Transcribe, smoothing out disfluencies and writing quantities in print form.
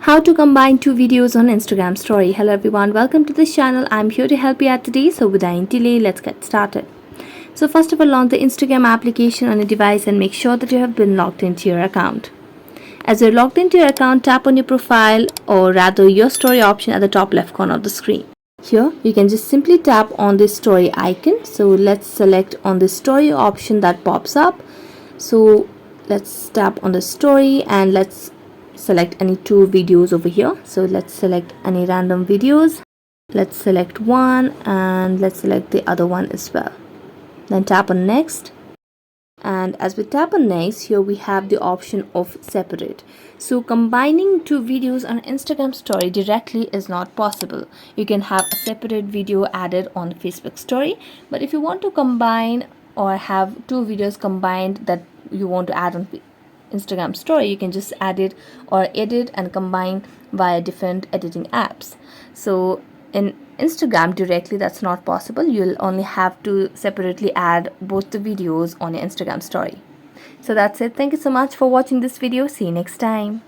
How to combine two videos on Instagram story. Hello everyone, welcome to this channel. I'm here to help you out today. So without any delay, let's get started. So first of all, launch the Instagram application on your device and make sure that you have been logged into your account. As you're logged into your account, tap on your profile or rather your story option at the top left corner of the screen. Here you can just simply tap on the story icon. So let's select on the story option that pops up. So let's tap on the story and let's select any two videos over here. So let's select any random videos. Let's select one and let's select the other one as well. Then tap on next. And as we tap on next, here we have the option of separate. So combining two videos on Instagram story directly is not possible. You can have a separate video added on Facebook story, but if you want to combine or have two videos combined that you want to add on Instagram story, you can just add it or edit and combine via different editing apps. So in Instagram directly, that's not possible. You'll only have to separately add both the videos on your Instagram story. So that's it. Thank you so much for watching this video. See you next time.